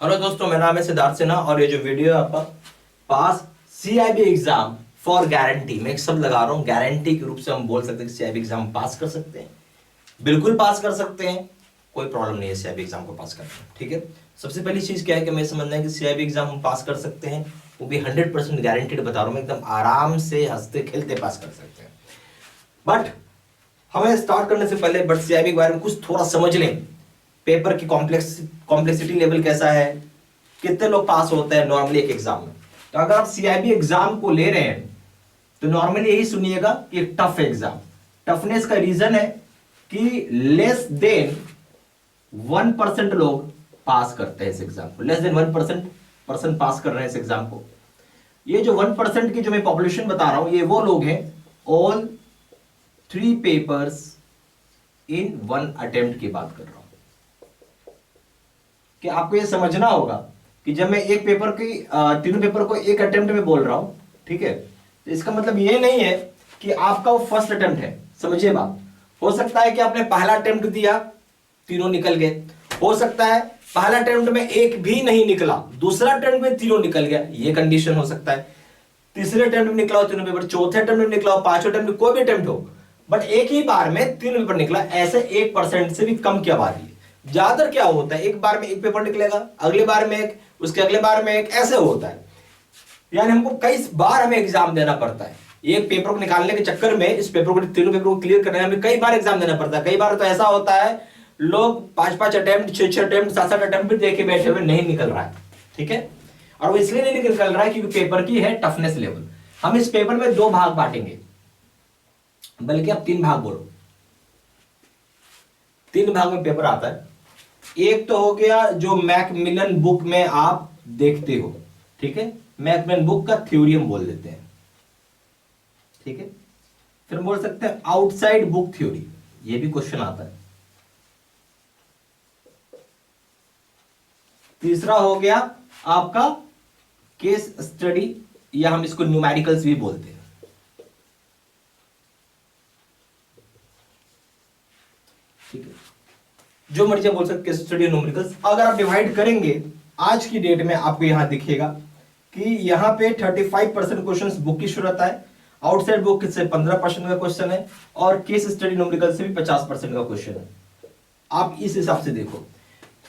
Hello दोस्तों, मेरा नाम है सिद्धार्थ सिन्हा और ये जो वीडियो है आपका पास सीआईबी एग्जाम फॉर गारंटी, मैं एक शब्द लगा रहा हूँ गारंटी के रूप से हम बोल सकते हैं कि सीआईबी एग्जाम पास कर सकते हैं, बिल्कुल पास कर सकते हैं, कोई प्रॉब्लम नहीं है सीआईबी एग्जाम को पास करने में। ठीक है, सबसे पहली चीज क्या है कि हमें समझना है कि सीआईबी एग्जाम हम पास कर सकते हैं, वो भी 100% गारंटीड बता रहा हूँ मैं, एकदम आराम से हंसते खेलते पास कर सकते हैं। बट हमें स्टार्ट करने से पहले सीआईबी के बारे में कुछ थोड़ा समझ लें। पेपर की कॉम्प्लेक्सिटी लेवल कैसा है, कितने लोग पास होते हैं नॉर्मली एक एग्जाम में। तो अगर आप सीआईबी एग्जाम को ले रहे हैं तो नॉर्मली यही सुनिएगा कि टफ एग्जाम। टफनेस का रीजन है कि लेस देन 1% लोग पास करते हैं इस एग्जाम को, लेस देन 1% पर्सन पास कर रहे हैं इस एग्जाम को। ये जो 1% की जो मैं पॉपुलेशन बता रहा हूं, ये वो लोग हैं ऑल 3 पेपर्स इन 1 अटेम्प्ट की बात कर रहा हूं। कि आपको ये समझना होगा कि जब मैं एक पेपर की तीनों पेपर को एक अटेम्प्ट में बोल रहा हूं, ठीक है, तो इसका मतलब ये नहीं है कि आपका वो फर्स्ट अटेम्प्ट है। समझिए बात, हो सकता है कि आपने पहला अटेम्प्ट दिया, तीनों निकल गए। हो सकता है पहला अटेम्प्ट में एक भी नहीं निकला, दूसरा अटेम्प्ट में तीनों निकल गया, ये कंडीशन हो सकता है। तीसरे अटेम्प्ट में निकला हो तीनों पेपर, चौथे अटेम्प्ट में निकला हो, पांचवें अटेम्प्ट में, कोई भी अटेम्प्ट हो, बट एक ही बार में तीनों पेपर निकला, ऐसे 1% से भी कम की आबादी है। ज्यादातर क्या होता है, एक बार में एक पेपर निकलेगा, अगले बार में एक, उसके अगले बार में एक, ऐसे होता है। यानी हमको कई बार हमें एग्जाम देना पड़ता है। एक पेपर को निकालने के चक्कर में, इस पेपर को, तीनों पेपर को क्लियर करने में हमें कई बार एग्जाम देना पड़ता है। कई बार तो ऐसा होता है लोग 5-5 अटेम्प्ट, 6-6 अटेम्प्ट, 7-7 अटेम्प्ट भी देके बैठे हुए नहीं निकल रहा है। ठीक है, और वो इसलिए नहीं निकल रहा है क्योंकि पेपर की है टफनेस लेवल। हम इस पेपर में 2 भाग बांटेंगे, बल्कि अब 3 भाग बोलो, 3 भाग में पेपर आता है। एक तो हो गया जो मैकमिलन बुक में आप देखते हो, ठीक है, मैकमिलन बुक का थ्योरी हम बोल देते हैं, ठीक है। फिर बोल सकते हैं आउटसाइड बुक थ्योरी, ये भी क्वेश्चन आता है। तीसरा हो गया आपका केस स्टडी, या हम इसको न्यूमेरिकल्स भी बोलते हैं, ठीक है, जो मर्जी बोल सकते केस स्टडी, न्यूमेरिकल्स। अगर आप डिवाइड करेंगे आज की डेट में आपको यहां दिखेगा कि यहां पे 35% क्वेश्चंस बुक की जरूरत है, आउटसाइड बुक से 15% का क्वेश्चन है, और केस स्टडी न्यूमेरिकल से भी 50% का क्वेश्चन है। आप इस हिसाब से देखो।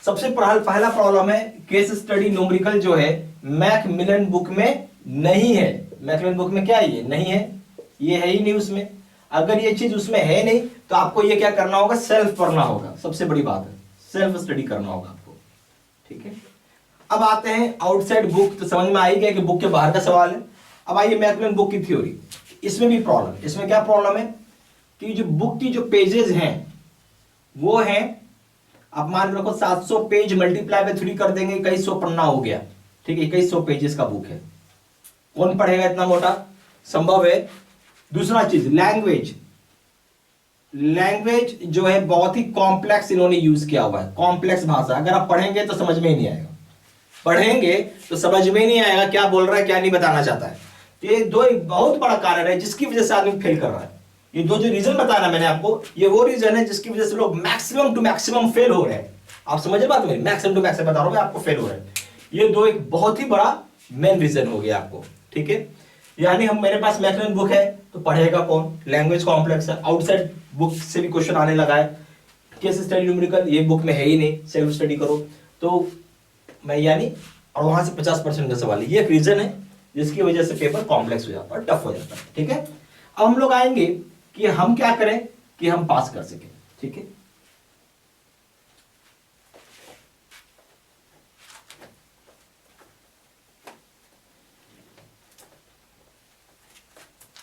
सबसे पहला प्रॉब्लम है केस स्टडी न्यूमेरिकल जो है मैकमिलन बुक में नहीं है। मैकमिलन बुक में क्या है, ये नहीं है, ये है ही नहीं उसमें। अगर ये चीज उसमें है नहीं तो आपको ये क्या करना होगा, सेल्फ पढ़ना होगा। सबसे बड़ी बात है सेल्फ स्टडी करना होगा आपको, ठीक है। अब आते हैं आउटसाइड बुक, तो समझ में आ ही गया कि बुक के बाहर का सवाल है। अब आइए मैकमिलन बुक की थ्योरी, इसमें भी प्रॉब्लम। इसमें क्या प्रॉब्लम है कि जो बुक की जो पेजेस हैं वो है, आप मान रखो 700 पेज मल्टीप्लाई बाय 3 कर देंगे, 2100 पन्ना हो गया, ठीक है, 2100 पेजेस का बुक है। कौन पढ़ेगा इतना मोटा, संभव है। दूसरा चीज लैंग्वेज, लैंग्वेज जो है बहुत ही कॉम्प्लेक्स इन्होंने यूज किया हुआ है, कॉम्प्लेक्स भाषा। अगर आप पढ़ेंगे तो समझ में ही नहीं आएगा, पढ़ेंगे तो समझ में नहीं आएगा क्या बोल रहा है, क्या नहीं बताना चाहता है। तो ये दो एक बहुत बड़ा कारण है जिसकी वजह से आदमी फेल कर रहा है। ये 2 जो रीजन बताया ना मैंने आपको, ये वो रीजन है जिसकी वजह से लोग मैक्सिमम टू मैक्सिमम फेल हो रहे हैं। आप समझे बात मेरी, मैक्सिमम टू मैक्सिमम बता रहा हूं मैं आपको, फेल हो रहे हैं। ये 2 एक बहुत ही बड़ा मेन रीजन हो गया आपको, ठीक है। यानी हम, मेरे पास मैकमिलन बुक है तो पढ़ेगा कौन, लैंग्वेज कॉम्प्लेक्स है, आउटसाइड बुक से भी क्वेश्चन आने लगा है, केस स्टडी न्यूमेरिकल ये बुक में है ही नहीं, सेल्फ स्टडी करो तो मैं, यानी, और वहां से 50% का सवाल है। ये एक रीजन है जिसकी वजह से पेपर कॉम्प्लेक्स हो जाता है, टफ हो जाता है, ठीक है। अब हम लोग आएंगे कि हम क्या करें कि हम पास कर सके, ठीक है।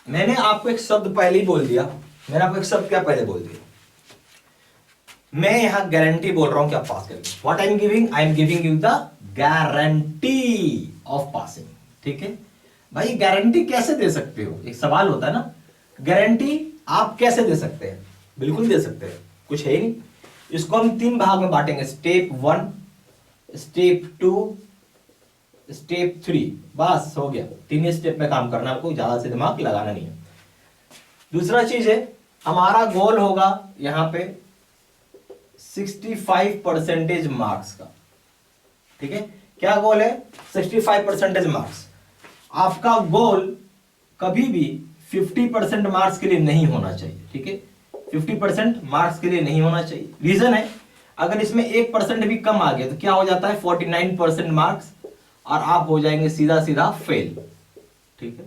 मैंने आपको एक शब्द पहले ही बोल दिया, मैंने आपको एक शब्द क्या पहले बोल दिया, मैं यहां गारंटी बोल रहा हूं कि आप पास करेंगे। What I am giving, I am giving you the guarantee of passing, ठीक है। भाई गारंटी कैसे दे सकते हो, एक सवाल होता है ना, गारंटी आप कैसे दे सकते हैं, बिल्कुल दे सकते हैं, कुछ है ही नहीं। इसको हम 3 भाग में बांटेंगे, स्टेप 1, स्टेप 2, स्टेप 3, बस हो गया। 3 ही स्टेप में काम करना है आपको, ज्यादा से दिमाग लगाना नहीं है। दूसरा चीज है, हमारा गोल होगा यहां पे 65% मार्क्स का, ठीक है, क्या गोल है? 65% मार्क्स। आपका गोल कभी भी 50% मार्क्स के लिए नहीं होना चाहिए, ठीक है, 50% मार्क्स के लिए नहीं होना चाहिए। रीजन है, अगर इसमें 1% भी कम आ गया तो क्या हो जाता है? 49% मार्क्स, और आप हो जाएंगे सीधा सीधा फेल, ठीक है।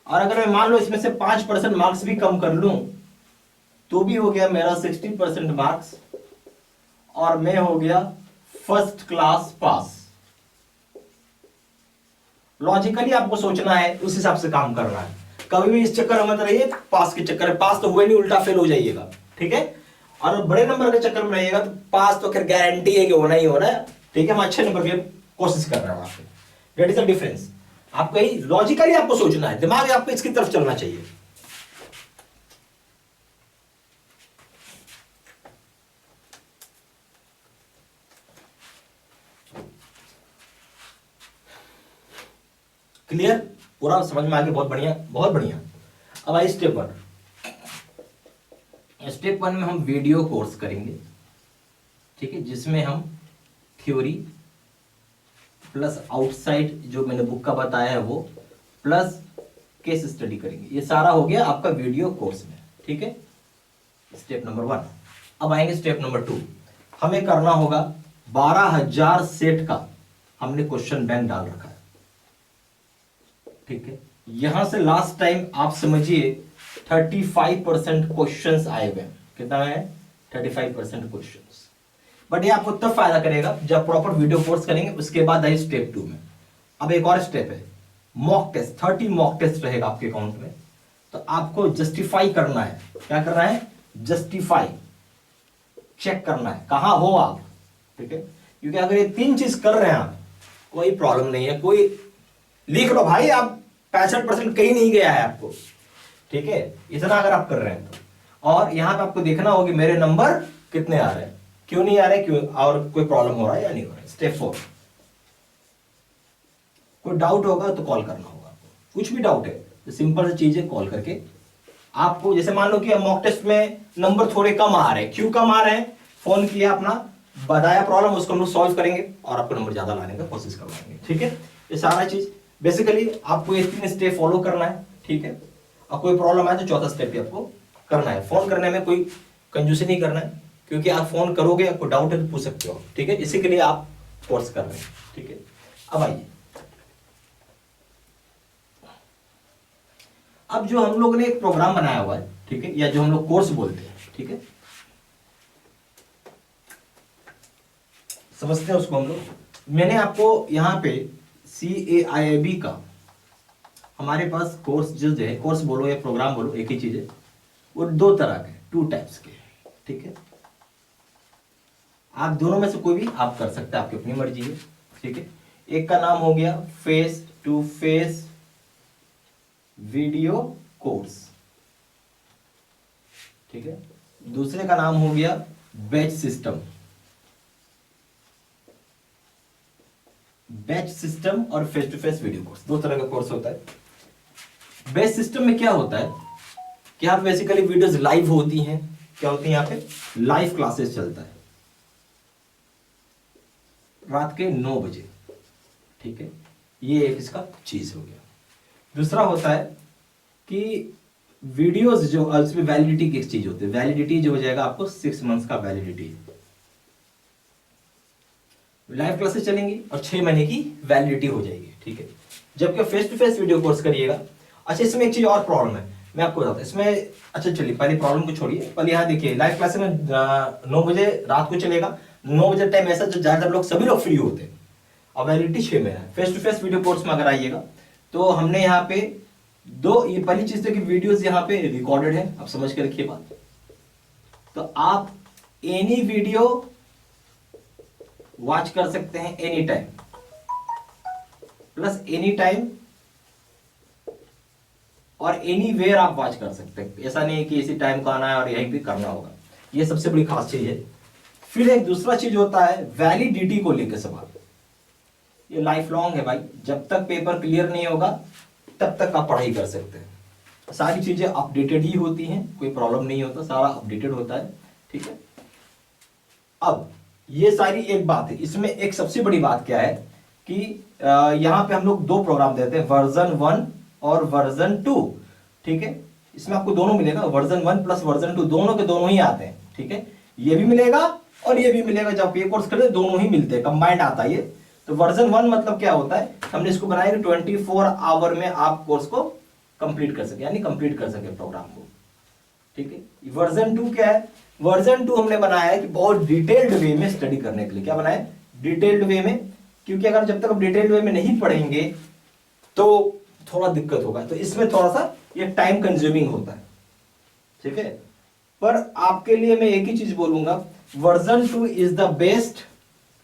और अगर मैं मान लो इसमें से 5% मार्क्स भी कम कर लूं तो भी हो गया मेरा 60% मार्क्स, और मैं हो गया फर्स्ट क्लास पास। लॉजिकली आपको सोचना है, उस हिसाब से काम करना है। कभी भी इस चक्कर में मत रहिए पास के चक्कर में, पास तो हुए नहीं, उल्टा फेल हो जाइएगा, ठीक है। और बड़े नंबर के चक्कर में रहिएगा तो पास तो खैर गारंटी है कि होना ही होना है, ठीक है। हम अच्छे नंबर की कोशिश कर रहे हैं वहां पे, दैट इज द डिफरेंस। आपको ही लॉजिकली आपको सोचना है, दिमाग आपको इसकी तरफ चलना चाहिए। क्लियर? पूरा समझ में आ गया? बहुत बढ़िया, बहुत बढ़िया। अब आई स्टेप 1। स्टेप 1 में हम वीडियो कोर्स करेंगे, ठीक है, जिसमें हम थ्योरी प्लस आउटसाइड जो मैंने बुक का बताया है वो, प्लस केस स्टडी करेंगे। ये सारा हो गया आपका वीडियो कोर्स में, ठीक है, स्टेप नंबर 1। अब आएंगे स्टेप नंबर 2। हमें करना होगा 12,000 सेट का हमने क्वेश्चन बैंक डाल रखा है, ठीक है। यहां से लास्ट टाइम आप समझिए 35% क्वेश्चंस आए हुए हैं। कितना है? 35% क्वेश्चंस। बट ये आपको तब फायदा करेगा जब प्रॉपर वीडियो कोर्स करेंगे। उसके बाद आई स्टेप 2 में। अब एक और स्टेप है, मॉक टेस्ट। 30 मॉक टेस्ट रहेगा आपके अकाउंट में, तो आपको जस्टिफाई करना है। क्या करना है? जस्टिफाई, चेक करना है कहां हो आप, ठीक है। क्योंकि अगर ये 3 चीज कर रहे हैं आप, कोई प्रॉब्लम नहीं है, कोई लिख लो भाई, आप 65% कहीं नहीं गया है आपको, ठीक है, इतना अगर आप कर रहे हैं तो। और यहां पे आपको देखना होगा मेरे नंबर कितने आ रहे हैं, क्यों नहीं आ रहे, क्यों, और कोई प्रॉब्लम हो रहा है या नहीं हो रहा है। स्टेप 4, कोई डाउट होगा तो कॉल करना होगा आपको। कुछ भी डाउट है तो सिंपल सी चीज है, कॉल करके आपको, जैसे मान लो कि मॉक टेस्ट में नंबर थोड़े कम आ रहे हैं, क्यों कम आ रहे हैं, फोन किया अपना, बताया प्रॉब्लम, उसको हम लोग सॉल्व करेंगे और आपको नंबर ज्यादा लाने का कोशिश करवाएंगे, ठीक है। ये सारा चीज बेसिकली आपको ये 3 स्टेप फॉलो करना है, ठीक है। और कोई प्रॉब्लम आए तो चौथा स्टेप भी आपको करना है। फोन करने में कोई कंजूसी नहीं करना है, क्योंकि आप फोन करोगे, आपको डाउट है तो पूछ सकते हो, ठीक है। इसी के लिए आप कोर्स कर रहे हैं, ठीक है। अब आइए, अब जो हम लोग ने एक प्रोग्राम बनाया हुआ है, ठीक है, या जो हम लोग कोर्स बोलते हैं, ठीक है, समझते हैं उसको हम लोग। मैंने आपको यहाँ पे CAIIB का हमारे पास कोर्स जो है, कोर्स बोलो या प्रोग्राम बोलो, एक ही चीज है, वो 2 तरह के, 2 टाइप्स के, ठीक है। आप दोनों में से कोई भी आप कर सकते हैं, आपकी अपनी मर्जी है, ठीक है। एक का नाम हो गया face to face video course, ठीक है। दूसरे का नाम हो गया बैच सिस्टम। बैच सिस्टम और face to face video course, 2 तरह का कोर्स होता है। बैच सिस्टम में क्या होता है कि यहाँ बेसिकली वीडियोस लाइव होती हैं। क्या होती है? यहाँ पे लाइव क्लासेस चलता है रात के 9 बजे, ठीक है। ये एक इसका चीज हो गया। दूसरा होता है कि वीडियोस जो उसमें वैलिडिटी की चीज होती है। वैलिडिटी जो हो जाएगा आपको 6 मंथ्स का वैलिडिटी, लाइव क्लासेस चलेंगी और 6 महीने की वैलिडिटी हो जाएगी, ठीक है। जबकि face to face video course करिएगा। अच्छा, इसमें एक चीज और प्रॉब्लम है, मैं आपको बताता हूं इसमें। अच्छा चलिए, पहले प्रॉब्लम को छोड़िए, पहले यहाँ देखिए, लाइव क्लासेस में 9 बजे रात को चलेगा। 9 बजे टाइम ऐसा जो ज्यादातर लोग, सभी लोग फ्री होते हैं, और वैलिडिटी 6 महीना है। Face to face video course में अगर आइएगा तो हमने यहाँ पे ये पहली चीज है कि वीडियोस यहाँ पे रिकॉर्डेड है, आप समझ के रखिए बात। तो आप एनी वीडियो वॉच कर सकते हैं any time, plus any time और एनी वेयर आप वॉच कर सकते हैं। ऐसा नहीं है कि इसी टाइम का आना है और यहीं पे करना होगा, ये सबसे बड़ी खास चीज है। फिर एक दूसरा चीज होता है वैलिडिटी को लेकर सवाल। ये लाइफ लॉन्ग है भाई, जब तक पेपर क्लियर नहीं होगा तब तक आप पढ़ाई कर सकते हैं। सारी चीजें अपडेटेड ही होती हैं, कोई प्रॉब्लम नहीं होता, सारा अपडेटेड होता है, ठीक है। अब ये सारी एक बात है। इसमें एक सबसे बड़ी बात क्या है कि यहाँ पे हम लोग दो प्रोग्राम देते हैं, वर्जन 1 और वर्जन 2, ठीक है। इसमें आपको दोनों मिलेगा, वर्जन 1 प्लस वर्जन 2, दोनों के दोनों ही आते हैं, ठीक है। ये भी मिलेगा और ये भी मिलेगा, जब ये कोर्स करते दोनों ही मिलते हैं, कंबाइंड आता है ये। तो वर्जन 1 मतलब क्या होता है, हमने इसको बनाया कि 24 आवर में आप कोर्स को कंप्लीट कर सके, यानी कंप्लीट कर सके प्रोग्राम को, ठीक है। वर्जन 2 क्या है, वर्जन 2 हमने बनाया है कि बहुत डिटेल्ड वे में स्टडी करने के लिए। क्या बनाया, डिटेल्ड वे में, क्योंकि अगर जब तक आप डिटेल्ड वे में नहीं पढ़ेंगे तो थोड़ा दिक्कत होगा। तो इसमें थोड़ा सा ये टाइम कंज्यूमिंग होता है, ठीक है। पर आपके लिए मैं एक ही चीज बोलूंगा, वर्जन 2 इज द बेस्ट,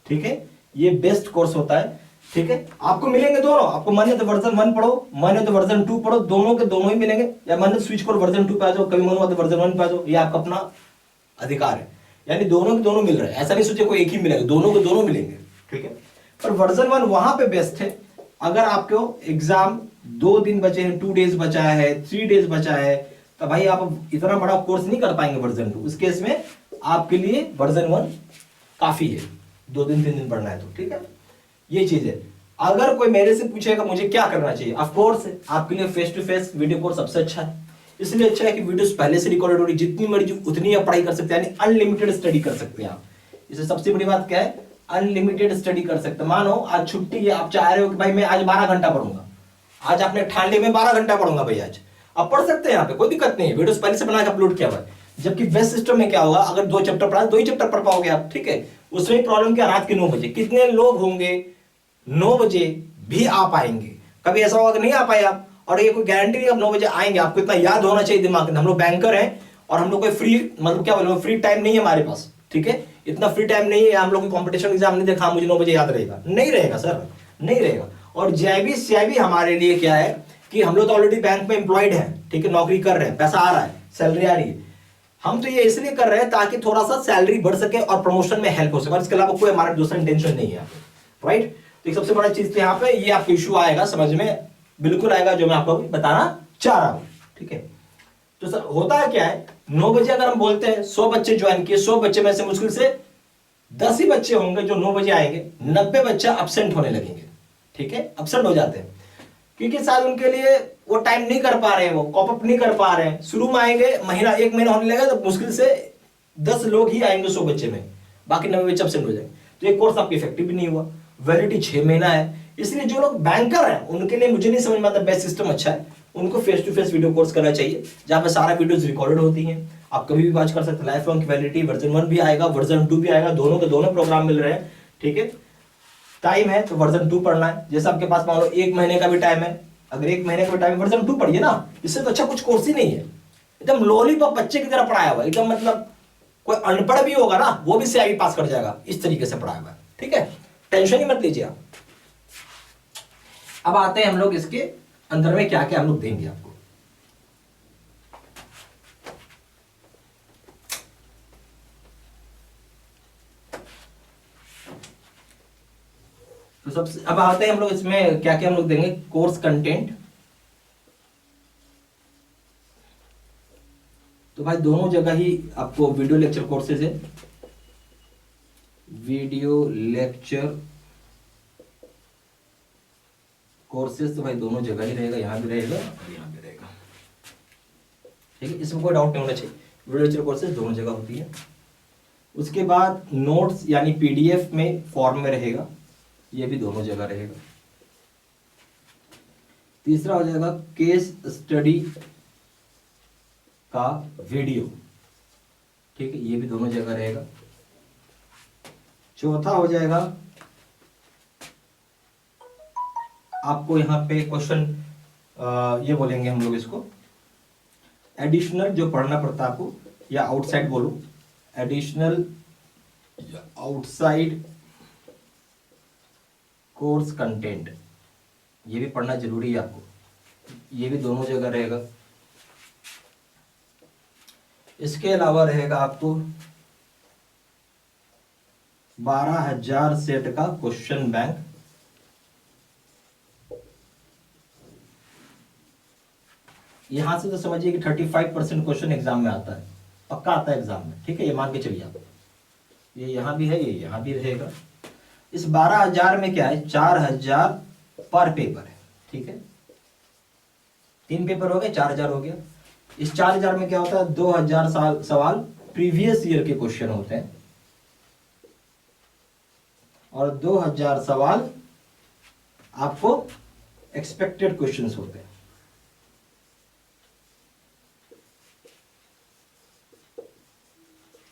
ठीक है। ये बेस्ट कोर्स होता है, ठीक है। आपको मिलेंगे दोनों, आपको मन है तो वर्जन 1 पढ़ो, मन है तो वर्जन 2 पढ़ो, दोनों के दोनों ही मिलेंगे। या मन है स्विच करो वर्जन 2 पे आ जाओ, कभी मन हुआ तो वर्जन 1 पे आ जाओ, ये आपका अपना अधिकार है। यानी दोनों के दोनों मिल रहे हैं, ऐसा नहीं सोचे कोई एक ही मिलेगा, दोनों के दोनों मिलेंगे, ठीक है। पर वर्जन 1 वहां पे बेस्ट है अगर आपको एग्जाम 2 दिन बचे हैं, 2 डेज बचा है, 3 डेज बचा है, तो भाई आप इतना बड़ा कोर्स नहीं कर पाएंगे वर्जन 2। उस केस में आपके लिए वर्जन 1 काफी है, 2 दिन 3 दिन पढ़ना है तो, ठीक है। ये चीज है। अगर कोई मेरे से पूछेगा मुझे क्या करना चाहिए, ऑफ कोर्स आपके लिए face to face video course सबसे अच्छा है। इसलिए अच्छा है कि वीडियोस पहले से रिकॉर्डेड हो रही, जितनी मर्जी उतनी आप पढ़ाई कर सकते हैं, यानी अनलिमिटेड स्टडी कर सकते हैं आप। इससे सबसे बड़ी बात क्या है, अनलिमिटेड स्टडी कर सकते हैं। मानो आज छुट्टी है, आप चाह रहे हो कि भाई मैं आज 12 घंटा पढ़ूंगा, आज आपने ठान लिया मैं 12 घंटा पढ़ूंगा भाई आज, आप पढ़ सकते हैं, यहाँ पे कोई दिक्कत नहीं है, वीडियोस पहले से बना के अपलोड किया हुआ है। जबकि बेस्ट सिस्टम में क्या होगा, अगर 2 चैप्टर पढ़ा 2 ही चैप्टर पढ़ पाओगे आप, ठीक है। उसमें प्रॉब्लम क्या, रात के 9 बजे कितने लोग होंगे 9 बजे भी आ पाएंगे, कभी ऐसा होगा कि नहीं आ पाए आप, और ये कोई गारंटी नहीं आप 9 बजे आएंगे। आपको इतना याद होना चाहिए दिमाग में, हम लोग बैंकर हैं और हम लोग कोई फ्री, मतलब क्या बोलो, फ्री टाइम नहीं है हमारे पास, ठीक है। इतना फ्री टाइम नहीं है, हम लोग कॉम्पिटिशन एग्जाम नहीं देखा मुझे 9 बजे याद रहेगा, नहीं रहेगा सर, नहीं रहेगा। और जेबी सीआईबी हमारे लिए क्या है कि हम लोग तो ऑलरेडी बैंक में एम्प्लॉयड हैं, ठीक है, नौकरी कर रहे हैं, पैसा आ रहा है, सैलरी आ रही है। हम तो ये इसलिए कर रहे हैं ताकि थोड़ा सा सैलरी बढ़ सके और प्रमोशन में हेल्प हो सके, इसके अलावा कोई हमारा दूसरा इंटेंशन नहीं है, राइट। तो एक सबसे बड़ा चीज यहाँ पे ये आपको इशू आएगा, समझ में बिल्कुल आएगा, जो मैं आपको बताना चाह रहा हूं, ठीक है। तो सर होता है क्या है, 9 बजे अगर हम बोलते हैं 100 बच्चे ज्वाइन किए, 100 बच्चे में से मुश्किल से 10 ही बच्चे होंगे जो 9 बजे आएंगे, 90 बच्चे अब्सेंट होने लगेंगे, ठीक है, अब्सेंट हो जाते हैं, क्योंकि शायद उनके लिए वो टाइम नहीं कर पा रहे हैं, वो कॉप अप नहीं कर पा रहे हैं। शुरू में आएंगे, महीना 1 महीना होने लगेगा तो मुश्किल से 10 लोग ही आएंगे 100 बच्चे में, बाकी 90 बच्चे अब्सेंट हो जाएंगे। तो ये कोर्स आपकी इफेक्टिव भी नहीं हुआ, वैलिडिटी 6 महीना है। इसलिए जो लोग बैंकर हैं उनके लिए मुझे नहीं समझ में आता बेस्ट सिस्टम अच्छा है, उनको face to face video course करना चाहिए, जहां पे सारा वीडियोस रिकॉर्डेड होती हैं, आप कभी भी वॉच कर सकते हैं, लाइफ लॉन्ग की वैलिडिटी, वर्जन 1 भी आएगा, वर्जन 2 भी आएगा, दोनों के दोनों प्रोग्राम मिल रहे हैं, ठीक है। टाइम है तो वर्जन 2 पढ़ना है, जैसे आपके पास मान लो 1 महीने का भी टाइम है, अगर 1 महीने का भी टाइम वर्जन 2 पढ़िए ना, इससे तो अच्छा कुछ कोर्स ही नहीं है। एकदम लॉलीपॉप बच्चे की तरह पढ़ाया हुआ, एकदम मतलब कोई अनपढ़ भी होगा ना वो भी सीआईबी पास कर जाएगा, इस तरीके से पढ़ाया हुआ, ठीक है। टेंशन ही मत लीजिए आप। अब आते हैं हम लोग इसके अंदर में क्या क्या हम लोग देंगे आपको। तो सबसे अब आते हैं हम लोग इसमें क्या क्या हम लोग देंगे, कोर्स कंटेंट। तो भाई दोनों जगह ही आपको वीडियो लेक्चर कोर्सेज है, वीडियो लेक्चर कोर्सेज तो भाई दोनों जगह ही रहेगा, यहां भी रहेगा और यहां भी रहेगा, ठीक है, इसमें कोई डाउट नहीं होना चाहिए। वीडियो लेक्चर कोर्सेज दोनों जगह होती है। उसके बाद नोट्स यानी पीडीएफ में फॉर्म में रहेगा, ये भी दोनों जगह रहेगा। तीसरा हो जाएगा केस स्टडी का वीडियो, ठीक है, ये भी दोनों जगह रहेगा। चौथा हो जाएगा आपको यहाँ पे क्वेश्चन, ये बोलेंगे हम लोग इसको एडिशनल, जो पढ़ना पड़ता है आपको, या आउटसाइड बोलो, एडिशनल आउटसाइड कोर्स कंटेंट, ये भी पढ़ना जरूरी है आपको, ये भी दोनों जगह रहेगा। इसके अलावा रहेगा आपको 12,000 सेट का क्वेश्चन बैंक, यहां से तो समझिए कि 35% क्वेश्चन एग्जाम में आता है, पक्का आता है एग्जाम में, ठीक है, ये मान के चलिए आप। ये यहाँ भी है, ये यहाँ भी रहेगा। इस 12,000 में क्या है, 4,000 पर पेपर है, ठीक है। 3 पेपर हो गए, 4,000 हो गया। इस 4,000 में क्या होता है, 2,000 सवाल प्रीवियस ईयर के क्वेश्चन होते हैं और 2,000 सवाल आपको एक्सपेक्टेड क्वेश्चंस होते हैं।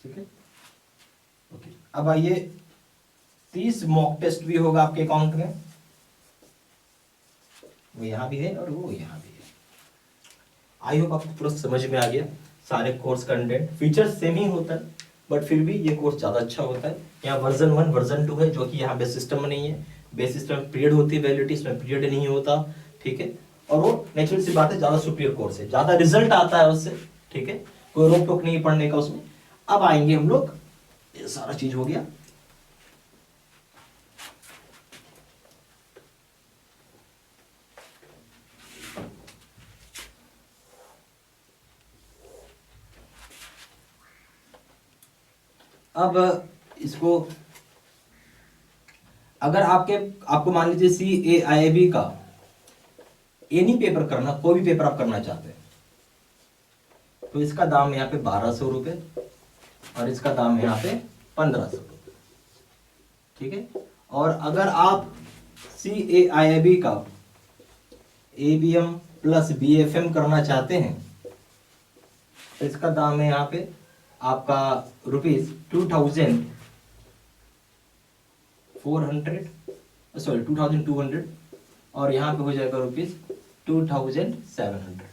ठीक है, ओके। अब आइए, 30 मॉक टेस्ट भी होगा आपके अकाउंट में, वो यहां भी है और वो यहां भी है। आई होप आपको पूरा समझ में आ गया। सारे कोर्स कंटेंट फीचर्स सेम ही होता है, बट फिर भी ये कोर्स ज़्यादा अच्छा होता है। यहाँ वर्जन 1 वर्जन 2 है, जो कि यहाँ बेस सिस्टम में नहीं है। बेस सिस्टम में पीरियड होती है, वैलिडिटी, इसमें पीरियड नहीं होता, ठीक है। और वो नेचुरल सी बात है, ज़्यादा सुपीरियर कोर्स है, ज़्यादा रिजल्ट आता है उससे, ठीक है। कोई रोक टोक नहीं पढ़ने का उसमें। अब आएंगे हम लोग, ये सारा चीज हो गया। अब इसको अगर आपको मान लीजिए CAIIB का एनी पेपर करना, कोई भी पेपर आप करना चाहते हैं, तो इसका दाम यहाँ पे 1,200 रुपये और इसका दाम यहाँ पे 1,500 रुपये, ठीक है। और अगर आप CAIIB का ABM प्लस BFM करना चाहते हैं, तो इसका दाम है यहाँ पे आपका ₹2,200 और यहाँ पे हो जाएगा ₹2,700।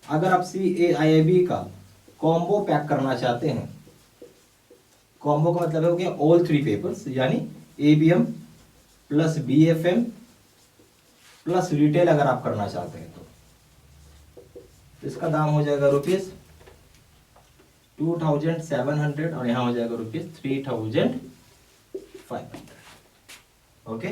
अगर आप CAIIB का कॉम्बो पैक करना चाहते हैं, कॉम्बो का मतलब हो गया ऑल 3 पेपर्स, यानी ABM plus BFM plus retail अगर आप करना चाहते हैं तो इसका दाम हो जाएगा ₹2,700 और यहाँ हो जाएगा ₹3,500। ओके,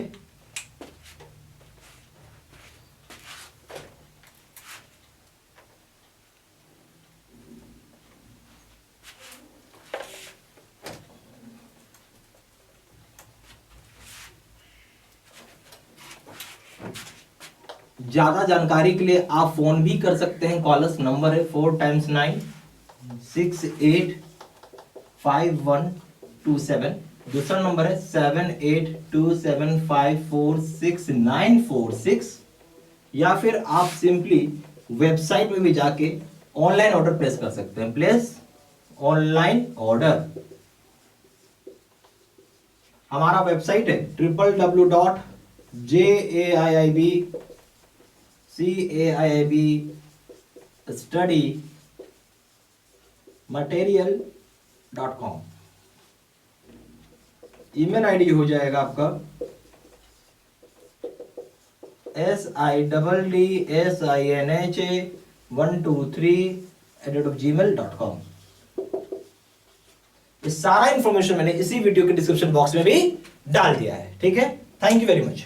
ज्यादा जानकारी के लिए आप फोन भी कर सकते हैं। कॉलर्स नंबर है 4 × 9 685127। दूसरा नंबर है 7827546946, या फिर आप सिंपली वेबसाइट में भी जाके ऑनलाइन ऑर्डर प्लेस कर सकते हैं। प्लेस ऑनलाइन ऑर्डर, हमारा वेबसाइट है www.JAIIBCAIIBstudymaterial.com। ईमेल आईडी हो जाएगा आपका siddSINHA123@gmail.com। ये सारा इंफॉर्मेशन मैंने इसी वीडियो के डिस्क्रिप्शन बॉक्स में भी डाल दिया है, ठीक है। Thank you very much.